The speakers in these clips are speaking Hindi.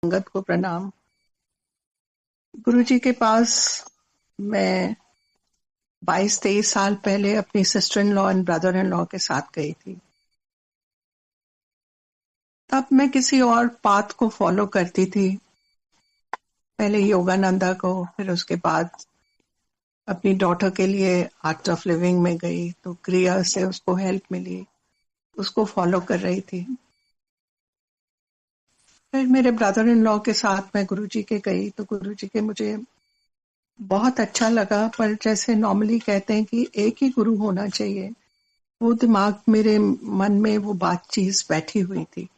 संगत को प्रणाम। गुरुजी के पास मैं 22-23 साल पहले अपनी sister in law and brother in law के साथ गई थी। तब मैं किसी और पाथ को फॉलो करती थी, पहले योगानंदा को, फिर उसके बाद अपनी डॉटर के लिए आर्ट ऑफ लिविंग में गई, तो क्रिया से उसको हेल्प मिली, उसको फॉलो कर रही थी। फिर मेरे ब्रदर इन लॉ के साथ मैं गुरुजी के गई, तो गुरुजी के मुझे बहुत अच्छा लगा, पर जैसे नॉर्मली कहते हैं कि एक ही गुरु होना चाहिए, वो दिमाग मेरे मन में वो बात चीज बैठी हुई थी।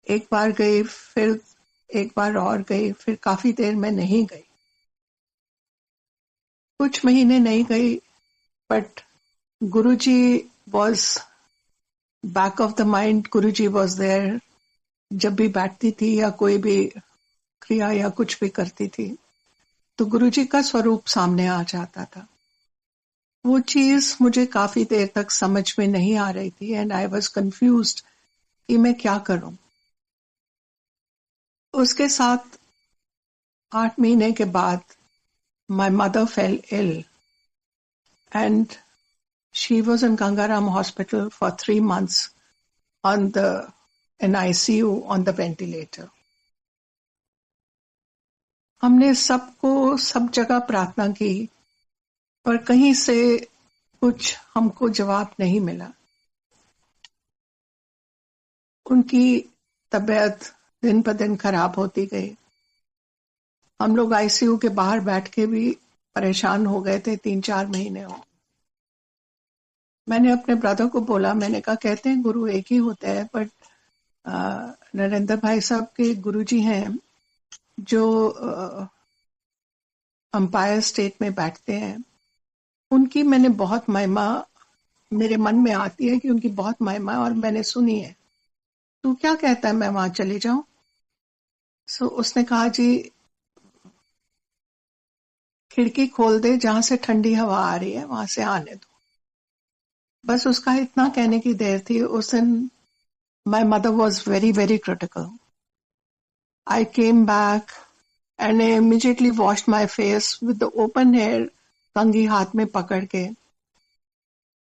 एक बार गई, फिर एक बार और गई, फिर काफी देर मैं नहीं गई, कुछ महीने नहीं गई, but Guruji was back of the mind. Guruji was there. जब भी बैठती थी या कोई भी क्रिया या कुछ भी करती थी, तो गुरुजी का स्वरूप सामने आ जाता था। वो चीज मुझे काफी देर तक समझ में नहीं आ रही थी, एंड आई वॉज कंफ्यूज्ड कि मैं क्या करूं। उसके साथ 8 महीने के बाद my mother fell ill and she was in Gangaram Hospital for 3 months on the in ICU on the ventilator. हमने सबको सब जगह प्रार्थना की, पर कहीं से कुछ हमको जवाब नहीं मिला। उनकी तबीयत दिन पर दिन खराब होती गई। हम लोग आईसीयू के बाहर बैठ के भी परेशान हो गए थे, 3-4 महीने हो। मैंने अपने ब्रदर को बोला, मैंने कहा कहते हैं गुरु एक ही होते हैं, बट नरेंद्र भाई साहब के गुरुजी हैं जो अंपायर स्टेट में बैठते हैं, उनकी मैंने बहुत महिमा मेरे मन में आती है कि उनकी बहुत महिमा और मैंने सुनी है। तू क्या कहता है मैं वहां चली जाऊं? सो उसने कहा जी खिड़की खोल दे, जहां से ठंडी हवा आ रही है वहां से आने दो। बस उसका इतना कहने की देर थी। उस दिन my mother was very very critical. I came back and I immediately washed my face with the open hair, कंघी हाथ में पकड़ के।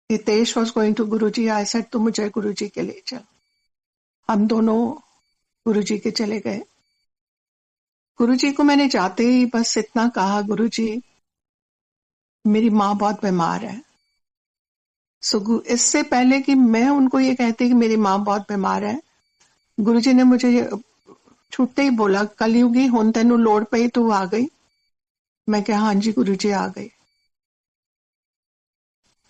Hitesh was going to Guruji. I said तू मुझे गुरुजी के ले चल। हम दोनों गुरुजी के चले गए। गुरुजी को मैंने जाते ही बस इतना कहा, गुरुजी मेरी माँ बहुत बीमार है। इससे पहले कि मैं उनको ये कहती कि मेरी माँ बहुत बीमार है, गुरुजी ने मुझे छूटते ही बोला, कलयुगी हुन तेनू लोड़ पई तू आ गई। मैं कहा हाँ जी गुरुजी आ गई।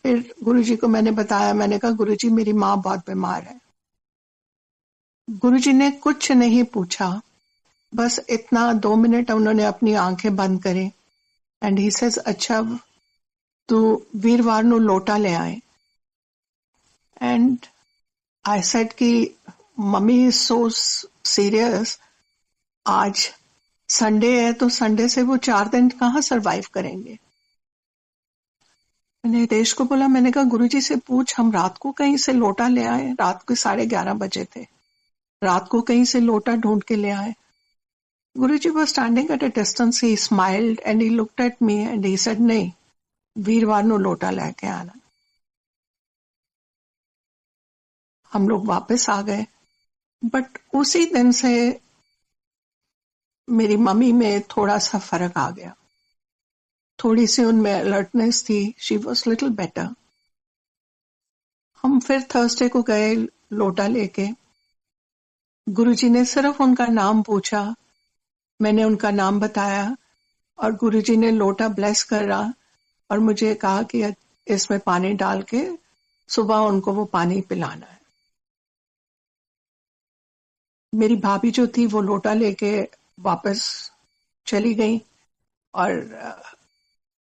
फिर गुरुजी को मैंने बताया, मैंने कहा गुरुजी मेरी माँ बहुत बीमार है। गुरुजी ने कुछ नहीं पूछा, बस इतना 2 मिनट उन्होंने अपनी आंखें बंद करी एंड ही सेज अच्छा तू वीरवार नु लोटा ले आए। एंड आई सेड कि मम्मी इज सो सीरियस, आज संडे है तो संडे से वो 4 दिन कहाँ सरवाइव करेंगे। मैंने देश को बोला, मैंने कहा गुरुजी से पूछ, हम रात को कहीं से लोटा ले आए, रात के 11:30 बजे थे, रात को कहीं से लोटा ढूंढ के ले आए। गुरुजी was standing at a distance. He smiled and he looked at me and he said, नहीं, वीरवार नु लोटा लेके आना। हम लोग वापस आ गए, बट उसी दिन से मेरी मम्मी में थोड़ा सा फर्क आ गया, थोड़ी सी उनमें अलर्टनेस थी। She was little better. हम फिर थर्सडे को गए लोटा लेके। गुरुजी ने सिर्फ उनका नाम पूछा, मैंने उनका नाम बताया और गुरुजी ने लोटा ब्लेस करा और मुझे कहा कि इसमें पानी डाल के सुबह उनको वो पानी पिलाना है। मेरी भाभी जो थी वो लोटा लेके वापस चली गई और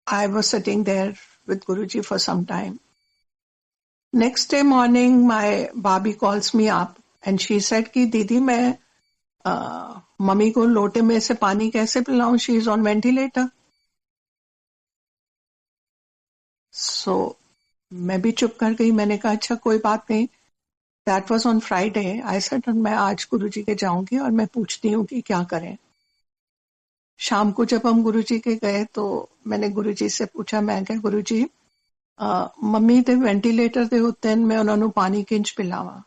I was sitting there with Guruji for some time. Next day morning my bhabhi calls me up and she said कि दीदी मैं मम्मी को लोटे में से पानी कैसे पिलाऊं, शी इज ऑन वेंटिलेटर। सो मैं भी चुप कर गई। मैंने कहा अच्छा कोई बात नहीं, that was on Friday. I said मैं आज गुरुजी के जाऊंगी और मैं पूछती हूँ कि क्या करें। शाम को जब हम गुरुजी के गए तो मैंने गुरुजी से पूछा, मैं क्या गुरुजी ਮੰਮੀ ਤੇ ਵੈਂਟੀਲੇਟਰ ਦੇ ਉੱਤੇ ਮੈਂ ਉਹਨਾਂ ਨੂੰ ਪਾਣੀ ਕਿੰਜ ਪਿਲਾਵਾਂ।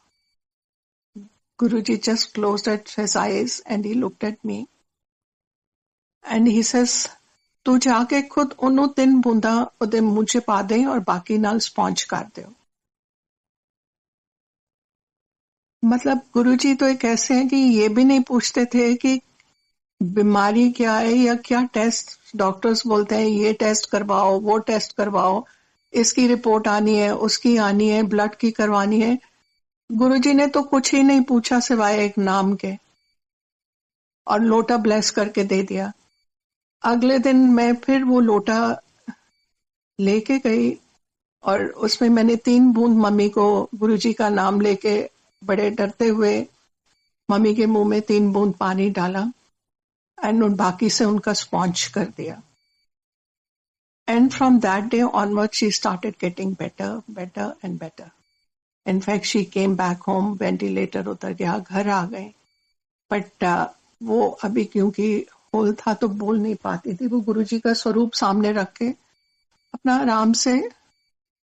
Guruji just closed at his eyes and he looked at me and he says, ਤੂੰ ਜਾ ਕੇ ਖੁਦ ਉਹਨੂੰ 3 ਬੂੰਦਾਂ ਉਹਦੇ ਮੂੰਹ 'ਚ ਪਾ ਦੇ ਔਰ ਬਾਕੀ ਨਾਲ ਸਪੌਂਜ ਕਰ ਦਿਓ। मतलब गुरुजी तो एक ऐसे हैं कि ये भी नहीं पूछते थे कि बीमारी क्या है या क्या टेस्ट, डॉक्टर्स बोलते हैं ये टेस्ट करवाओ वो टेस्ट करवाओ, इसकी रिपोर्ट आनी है उसकी आनी है, ब्लड की करवानी है। गुरुजी ने तो कुछ ही नहीं पूछा सिवाय एक नाम के और लोटा ब्लेस करके दे दिया। अगले दिन मैं फिर वो लोटा लेके गई और उसमें मैंने 3 बूंद मम्मी को गुरुजी का नाम लेके बड़े डरते हुए मम्मी के मुंह में 3 बूंद पानी डाला एंड बाकी से उनका स्पॉन्ज कर दिया। And from that day onward she started getting better better and better. In fact she came back home, ventilator उतर गया, घर आ गए। बट वो अभी क्योंकि होल था तो बोल नहीं पाती थी, वो गुरुजी का स्वरूप सामने रख के अपना आराम से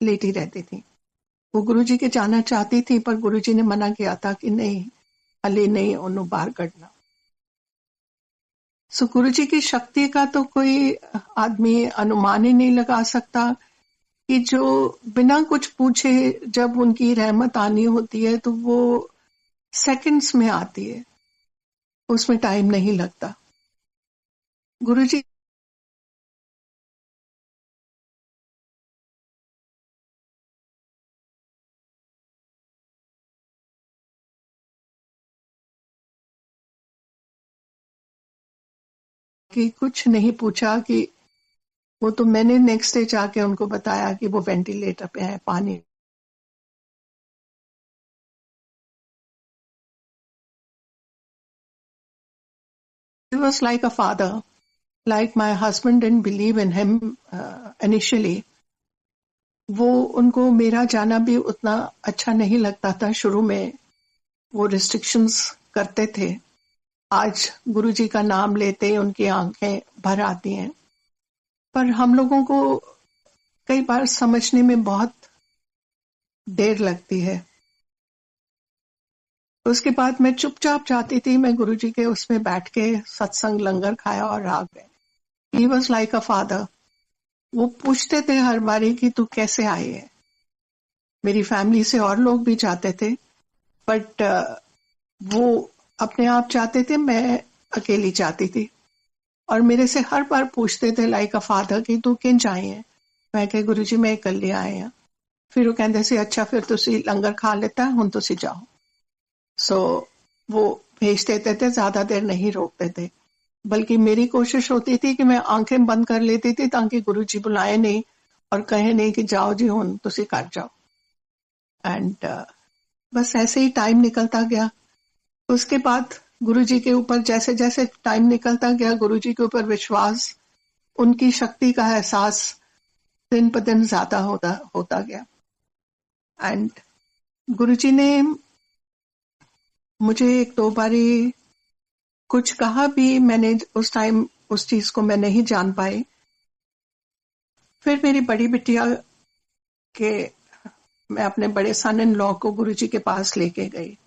लेटी रहती थी। वो गुरुजी के जाना चाहती थी पर गुरुजी ने मना किया था कि नहीं हले नहीं उन्होंने बाहर कढ़ना। सो गुरुजी की शक्ति का तो कोई आदमी अनुमान ही नहीं लगा सकता कि जो बिना कुछ पूछे जब उनकी रहमत आनी होती है तो वो सेकंड्स में आती है, उसमें टाइम नहीं लगता। गुरुजी की कुछ नहीं पूछा कि वो तो मैंने नेक्स्ट डे जाके उनको बताया कि वो वेंटिलेटर पे है, पानी। He was like a father, like my husband didn't believe in him initially. वो उनको मेरा जाना भी उतना अच्छा नहीं लगता था शुरू में, वो रिस्ट्रिक्शंस करते थे। आज गुरुजी का नाम लेते ही उनकी आंखें भर आती हैं, पर हम लोगों को कई बार समझने में बहुत देर लगती है। उसके बाद मैं चुपचाप जाती थी, मैं गुरुजी के उसमें बैठ के सत्संग लंगर खाया और आ गए। He was like a father. वो पूछते थे हर बारी कि तू कैसे आई है। मेरी फैमिली से और लोग भी जाते थे बट वो अपने आप जाते थे, मैं अकेली जाती थी और मेरे से हर बार पूछते थे लाइक अ फादर कि तू किंज आई है। मैं कहे गुरुजी मैं इकल्ली आई हाँ। फिर वो कहते सी अच्छा फिर तुसी लंगर खा लेता हुण तुसी जाओ। सो वो भेज देते थे, ज्यादा देर नहीं रोकते थे, बल्कि मेरी कोशिश होती थी कि मैं आंखें बंद कर लेती थी ताकि गुरुजी बुलाए नहीं और कहे नहीं कि जाओ जी हुण तुसी कर जाओ। एंड बस ऐसे ही टाइम निकलता गया। उसके बाद गुरुजी के ऊपर जैसे जैसे टाइम निकलता गया, गुरुजी के ऊपर विश्वास, उनकी शक्ति का एहसास दिन ब दिन ज्यादा होता गया। एंड गुरुजी ने मुझे 1-2 बारी कुछ कहा भी, मैंने उस टाइम उस चीज को मैं नहीं जान पाई। फिर मेरी बड़ी बिटिया के मैं अपने बड़े सन इन लॉ को गुरुजी के पास लेके गई।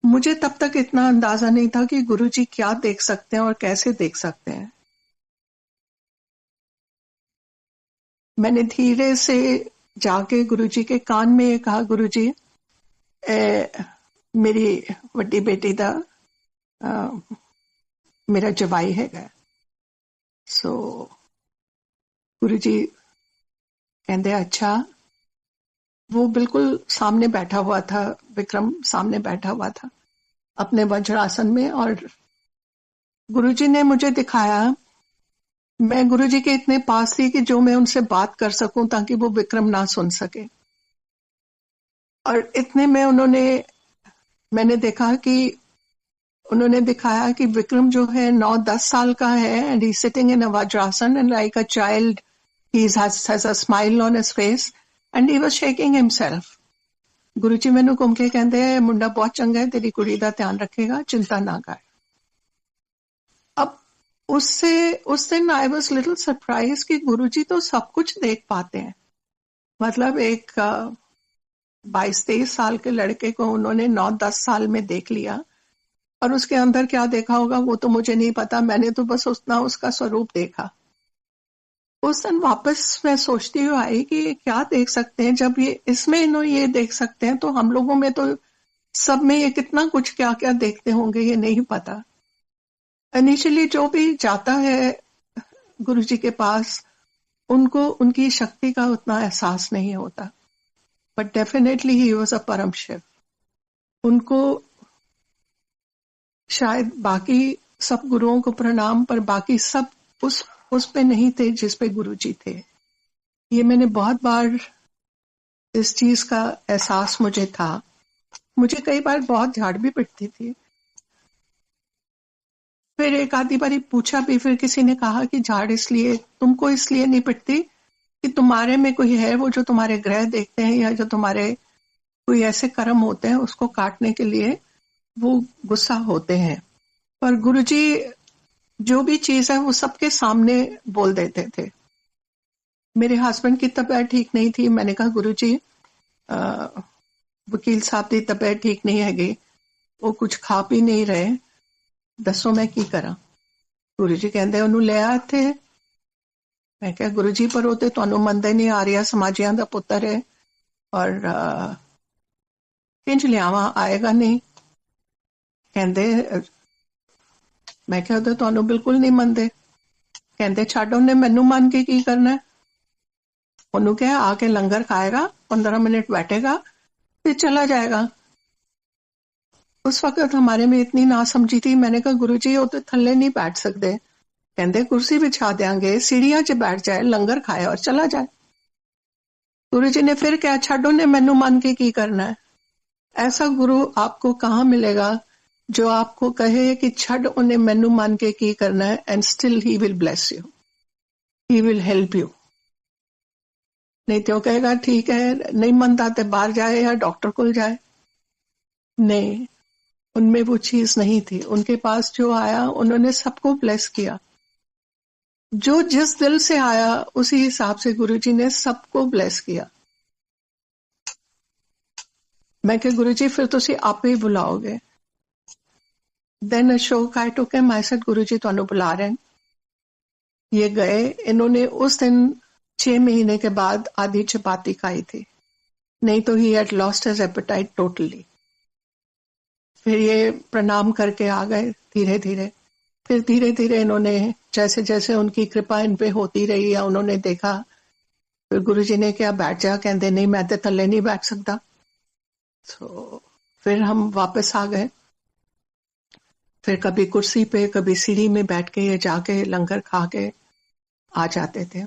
मुझे तब तक इतना अंदाजा नहीं था कि गुरुजी क्या देख सकते हैं और कैसे देख सकते हैं। मैंने धीरे से जाके गुरुजी के कान में ये कहा, गुरुजी मेरी वड्डी बेटी दा मेरा जवाई हैगा। सो गुरुजी कहते अच्छा। वो बिल्कुल सामने बैठा हुआ था, विक्रम सामने बैठा हुआ था अपने वज्रासन में और गुरुजी ने मुझे दिखाया। मैं गुरुजी के इतने पास थी कि जो मैं उनसे बात कर सकूं ताकि वो विक्रम ना सुन सके। और इतने में मैंने देखा कि उन्होंने दिखाया कि विक्रम जो है 9-10 साल का है and he sitting in a vajrasana and like a child he has a smile on his face and he was shaking himself. गुरु जी मैनू घूम के कहते हैं मुंडा बहुत चंगा है, तेरी कुड़ी का ध्यान रखेगा, चिंता ना कर। अब उससे उस दिन आई वॉज लिटिल सरप्राइज कि गुरु जी तो सब कुछ देख पाते हैं। मतलब एक 22-23 साल के लड़के को उन्होंने 9-10 साल में देख लिया, और उसके अंदर क्या देखा होगा वो तो मुझे नहीं पता, मैंने तो बस उतना उसका स्वरूप देखा। उस दिन वापस मैं सोचती हुई आई कि क्या देख सकते हैं, जब ये इसमें इन्होंने ये देख सकते हैं तो हम लोगों में तो सब में ये कितना कुछ क्या क्या देखते होंगे ये नहीं पता। इनिशियली जो भी जाता है गुरु जी के पास, उनको उनकी शक्ति का उतना एहसास नहीं होता, but definitely he was a परम शिव। उनको शायद बाकी सब गुरुओं को प्रणाम, पर बाकी सब उस पे नहीं थे जिस पे गुरु जी थे। ये मैंने बहुत बार इस चीज का एहसास मुझे था। मुझे कई बार बहुत झाड़ भी पिटती थी, फिर एक आधी बारी पूछा भी, फिर किसी ने कहा कि झाड़ इसलिए तुमको इसलिए नहीं पिटती कि तुम्हारे में कोई है, वो जो तुम्हारे ग्रह देखते हैं या जो तुम्हारे कोई ऐसे कर्म होते हैं उसको काटने के लिए वो गुस्सा होते हैं। पर गुरुजी जो भी चीज है वो सबके सामने बोल देते थे। मेरे हस्बैंड की तबीयत ठीक नहीं थी, मैंने कहा गुरुजी वकील साहब की तबीयत ठीक नहीं हैगी, वो कुछ खा पी नहीं रहे, दसो मैं की करा। गुरु जी कहते ਉਹਨੂੰ ਲੈ ਆ ਇੱਥੇ। मैं क्या गुरु जी पर होते ਤੁਹਾਨੂੰ ਮੰਨਦੇ नहीं, आर्या समाजियां ਦਾ पुत्र है और किंज लियावा आएगा नहीं। कहते मैं क्या तो ਤੁਹਾਨੂੰ बिल्कुल नहीं ਮੰਨਦੇ। कहते ਛੱਡ ਉਹਨੇ ਮੈਨੂੰ ਮੰਨ के की करना है। ਉਹਨੂੰ क्या आके लंगर खाएगा, 15 मिनट बैठेगा, फिर चला जाएगा। उस वक्त हमारे में इतनी नासमझी थी। मैंने कहा गुरुजी वो तो थल्ले नहीं बैठ सकते। कहते कुर्सी बिछा देंगे, सीढ़ियां च बैठ जाए, लंगर खाए और चला जाए। गुरुजी ने फिर क्या, छाडो ने मैनू मान के की करना है। ऐसा गुरु आपको कहाँ मिलेगा जो आपको कहे कि छड़ उन्हें मैनू मान के की करना है, and still he will bless you, he will help you. नहीं तो कहेगा ठीक है, नहीं मनता तो बाहर जाए या डॉक्टर को जाए। नहीं, उनमें वो चीज नहीं थी। उनके पास जो आया उन्होंने सबको ब्लेस किया। जो जिस दिल से आया उसी हिसाब से गुरुजी ने सबको ब्लेस किया। मैं कहा गुरुजी फिर तुसी आप ही बुलाओगे। Then Ashok I took him, I said Guruji तुहानू बुला रहे हैं। ये गए, इन्होंने उस दिन 6 महीने के बाद आधी चपाती खाई थी, नहीं तो he had lost his appetite totally. फिर ये प्रणाम करके आ गए धीरे धीरे। फिर धीरे धीरे इन्होंने जैसे जैसे उनकी कृपा इन पे होती रही या उन्होंने देखा, फिर गुरुजी ने क्या बैठ जा, कहते नहीं मैं तो थल्ले नहीं बैठ सकता। तो फिर हम वापस आ गए। फिर कभी कुर्सी पे कभी सीढ़ी में बैठ के ये जाके लंगर खा के आ जाते थे।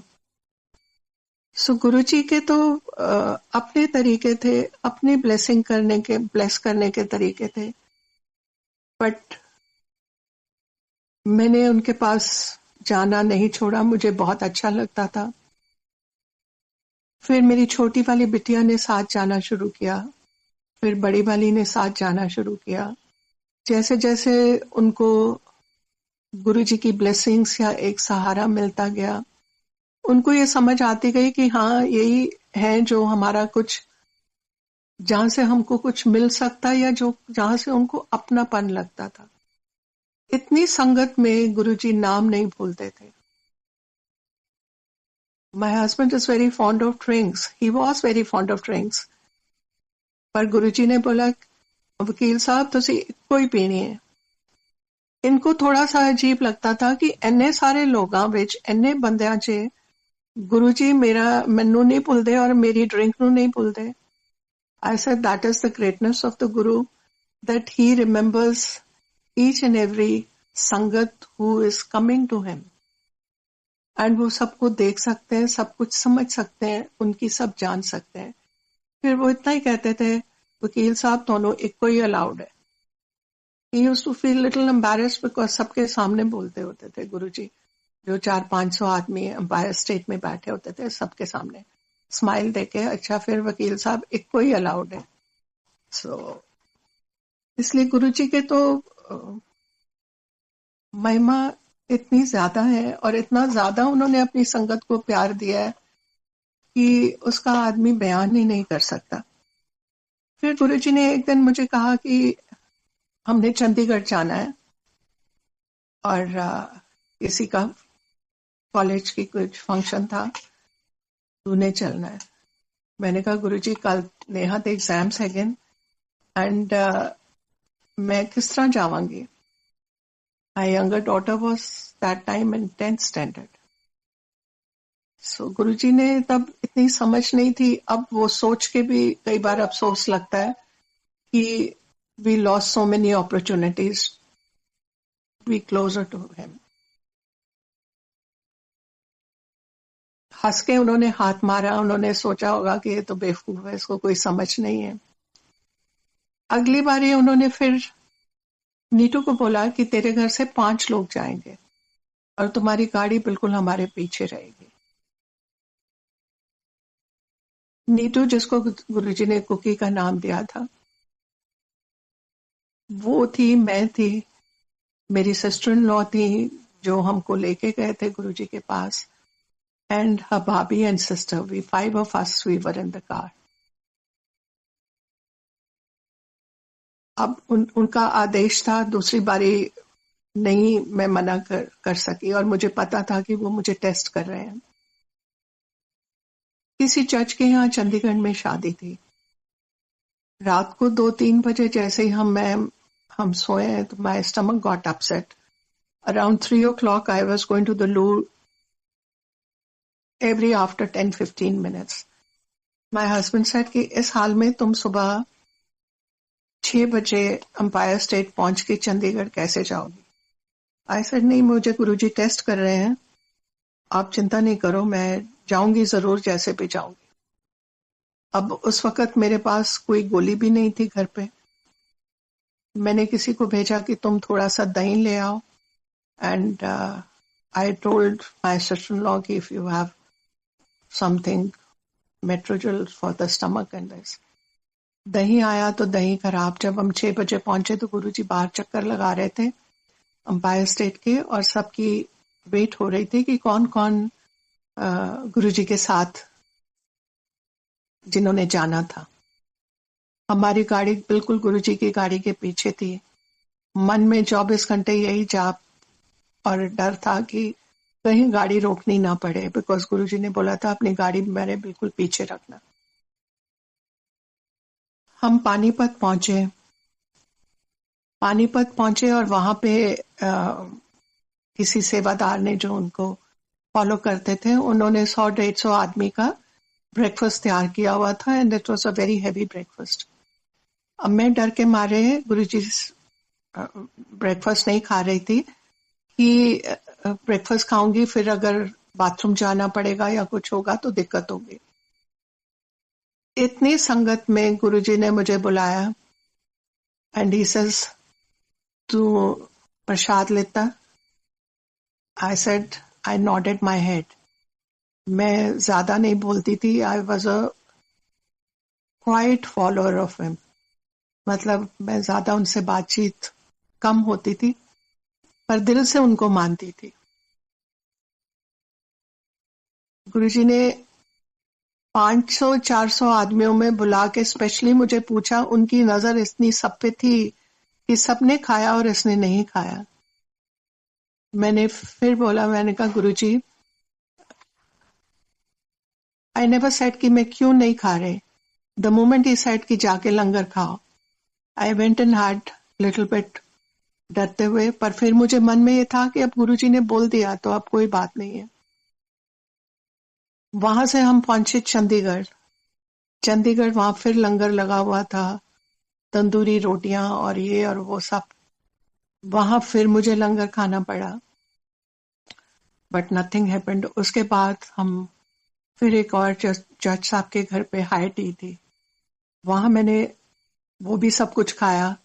सो गुरुजी के तो अपने तरीके थे, अपनी ब्लेसिंग करने के, ब्लेस करने के तरीके थे। बट मैंने उनके पास जाना नहीं छोड़ा, मुझे बहुत अच्छा लगता था। फिर मेरी छोटी वाली बिटिया ने साथ जाना शुरू किया, फिर बड़ी वाली ने साथ जाना शुरू किया। जैसे जैसे उनको गुरुजी की ब्लेसिंग्स या एक सहारा मिलता गया, उनको ये समझ आती गई कि हाँ यही है जो हमारा कुछ, जहां से हमको कुछ मिल सकता या जो जहां से उनको अपनापन लगता था। इतनी संगत में गुरुजी नाम नहीं भूलते थे। My husband is very fond of drinks. He was very fond of drinks. पर गुरुजी ने बोला वकील साहब तुसी कोई पीनी है। इनको थोड़ा सा अजीब लगता था कि इन्ने सारे लोगां विच, इन्ने बंदियां च गुरुजी मेरा मैनू नहीं भूलते और मेरी ड्रिंक नू नहीं भूलते। I said that is the greatness of the Guru, that he remembers each and every संगत who is coming to him. And वो सबको देख सकते हैं, सब कुछ समझ सकते हैं, उनकी सब जान सकते हैं। फिर वो इतना ही कहते थे वकील साहब दोनों एक को ही अलाउड है। He used to feel little embarrassed because सबके सामने बोलते होते थे गुरुजी, जो 400-500 आदमी एम्पायर स्टेट में बैठे होते थे, सबके सामने स्माइल देके अच्छा फिर वकील साहब एक को ही अलाउड है। सो इसलिए गुरुजी के तो महिमा इतनी ज्यादा है और इतना ज्यादा उन्होंने अपनी संगत को प्यार दिया है कि उसका आदमी बयान ही नहीं कर सकता। फिर गुरुजी ने एक दिन मुझे कहा कि हमने चंडीगढ़ जाना है और किसी का कॉलेज की कुछ फंक्शन था, तूने चलना है। मैंने कहा गुरुजी कल नेहा के एग्जाम्स है एंड मैं किस तरह जावांगी। My younger daughter was that time in 10th standard. So Guruji ने तब इतनी समझ नहीं थी। अब वो सोच के भी कई बार अफसोस लगता है कि we lost so many opportunities be closer to him. हंस के उन्होंने हाथ मारा, उन्होंने सोचा होगा कि ये तो बेवकूफ है, इसको कोई समझ नहीं है। अगली बार उन्होंने फिर नीटू को बोला कि तेरे घर से 5 लोग जाएंगे और तुम्हारी गाड़ी बिल्कुल हमारे पीछे रहेगी। नीटू जिसको गुरुजी ने कुकी का नाम दिया था, वो थी, मैं थी, मेरी सिस्टर इन लॉ थी जो हमको लेके गए थे गुरुजी के पास, एंड हर भाभी and sister, we 5 of us we were in the car। अब उनका आदेश था, दूसरी बारी नहीं मैं मना कर सकी और मुझे पता था कि वो मुझे टेस्ट कर रहे हैं। किसी चर्च के यहाँ चंडीगढ़ में शादी थी। रात को 2-3 बजे जैसे ही हम सोए तो my stomach got upset. Around 3 o'clock I was going to the loo every after 10-15 minutes। My husband said कि इस हाल में तुम सुबह 6 बजे अंपायर स्टेट पहुंच के चंडीगढ़ कैसे जाओगी। आई सेड नहीं, मुझे गुरुजी टेस्ट कर रहे हैं, आप चिंता नहीं करो, मैं जाऊंगी जरूर, जैसे भी जाऊंगी। अब उस वक्त मेरे पास कोई गोली भी नहीं थी घर पे। मैंने किसी को भेजा कि तुम थोड़ा सा दही ले आओ, and I told my sister in law कि if you have something Metrogyl for the stomach and this. दही आया तो दही खराब। जब हम 6 बजे पहुंचे तो गुरुजी बाहर चक्कर लगा रहे थे अंपायर स्टेट के, और सबकी वेट हो रही थी कि कौन कौन गुरुजी के साथ जिन्होंने जाना था। हमारी गाड़ी बिल्कुल गुरुजी की गाड़ी के पीछे थी। मन में 24 घंटे यही जाप और डर था कि कहीं गाड़ी रोकनी ना पड़े, बिकॉज गुरुजी ने बोला था अपनी गाड़ी मेरे बिल्कुल पीछे रखना। हम पानीपत पहुंचे और वहां पे किसी सेवादार ने जो उनको फॉलो करते थे, उन्होंने 100-150 आदमी का ब्रेकफास्ट तैयार किया हुआ था, and it was a very heavy breakfast. अब मैं डर के मारे गुरुजी ब्रेकफास्ट नहीं खा रही थी कि ब्रेकफास्ट खाऊंगी फिर अगर बाथरूम जाना पड़ेगा या कुछ होगा तो दिक्कत होगी। इतनी संगत में गुरुजी ने मुझे बुलाया एंड ही सेज तू प्रसाद लेता। I said, I nodded my head. मैं ज्यादा नहीं बोलती थी, I was a quite follower of him. मतलब मैं ज्यादा उनसे बातचीत कम होती थी, पर दिल से उनको मानती थी। गुरुजी ने 500-400 आदमियों में बुला के स्पेशली मुझे पूछा, उनकी नजर इतनी सब पे थी कि सबने खाया और इसने नहीं खाया। मैंने फिर बोला, मैंने कहा गुरुजी, आई नेवर सेड कि मैं क्यों नहीं खा रहे। द मोमेंट ही सेड कि जाके लंगर खाओ, I went and had little bit, डरते हुए। पर फिर मुझे मन में ये था कि अब गुरुजी ने बोल दिया तो अब कोई बात नहीं है। वहां से हम पहुंचे चंडीगढ़। वहां फिर लंगर लगा हुआ था, तंदूरी रोटियां और ये और वो सब। वहां फिर मुझे लंगर खाना पड़ा, बट नथिंग हैपेंड। उसके बाद हम फिर एक और जज साहब के घर पे हाई टी थी, वहां मैंने वो भी सब कुछ खाया।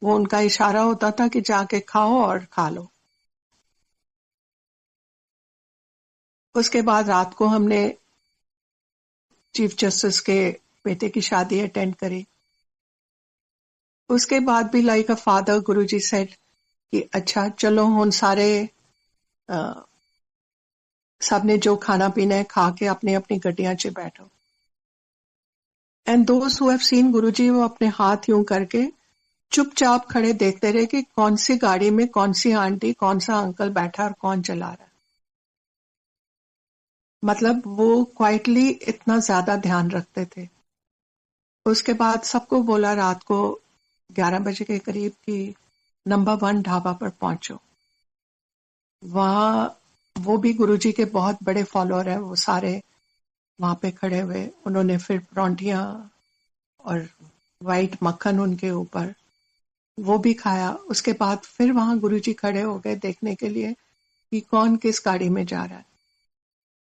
वो उनका इशारा होता था कि जाके खाओ और खा लो। उसके बाद रात को हमने चीफ जस्टिस के बेटे की शादी अटेंड करी। उसके बाद भी like a father Guruji said कि अच्छा चलो हुन सारे सबने जो खाना पीना है खा के अपनी अपनी गड्डियां च बैठो। एंड दोस्त हु हैव सीन गुरुजी वो अपने हाथ यूं करके चुपचाप खड़े देखते रहे कि कौन सी गाड़ी में कौन सी आंटी कौन सा अंकल बैठा और कौन चला रहा है। मतलब वो क्वाइटली इतना ज्यादा ध्यान रखते थे। उसके बाद सबको बोला रात को 11 बजे के करीब कि नंबर 1 ढाबा पर पहुंचो। वहां वो भी गुरुजी के बहुत बड़े फॉलोअर हैं, वो सारे वहां पे खड़े हुए। उन्होंने फिर परौंठियां और वाइट मक्खन उनके ऊपर वो भी खाया। उसके बाद फिर वहां गुरुजी खड़े हो गए देखने के लिए कि कौन किस गाड़ी में जा रहा है,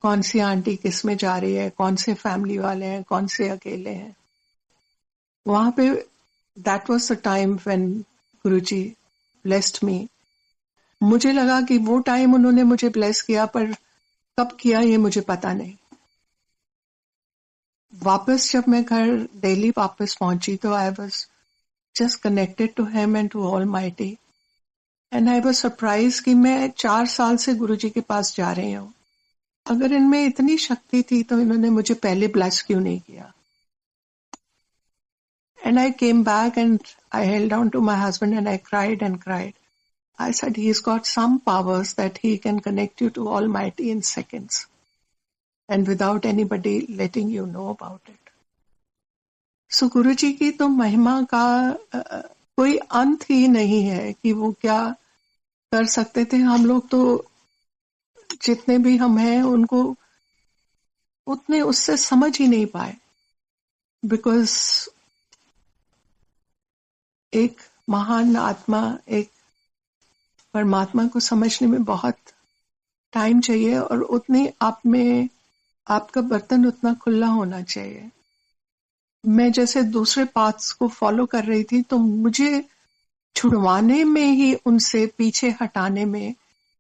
कौन सी आंटी किस में जा रही है, कौन से फैमिली वाले हैं, कौन से अकेले हैं। वहां पे that was the time when Guruji blessed me. मुझे लगा कि वो टाइम उन्होंने मुझे ब्लेस किया, पर कब किया ये मुझे पता नहीं। वापस जब मैं घर दिल्ली वापस पहुंची तो I was just connected to him and to almighty. And I was surprise कि मैं 4 साल से गुरुजी के पास जा रही हूँ। अगर इनमें इतनी शक्ति थी तो इन्होंने मुझे पहले ब्लेस क्यों नहीं किया। And I came back and I held down to my husband and I cried and cried. I said he's got some powers that he can connect you to Almighty in seconds and without anybody letting you know about it. So गुरुजी की तो महिमा का कोई अंत ही नहीं है कि वो क्या कर सकते थे। हम लोग तो जितने भी हम हैं उनको उतने उससे समझ ही नहीं पाए, बिकॉज एक महान आत्मा, एक परमात्मा को समझने में बहुत टाइम चाहिए और उतनी आप में आपका बर्तन उतना खुला होना चाहिए। मैं जैसे दूसरे पाथ्स को फॉलो कर रही थी तो मुझे छुड़वाने में ही, उनसे पीछे हटाने में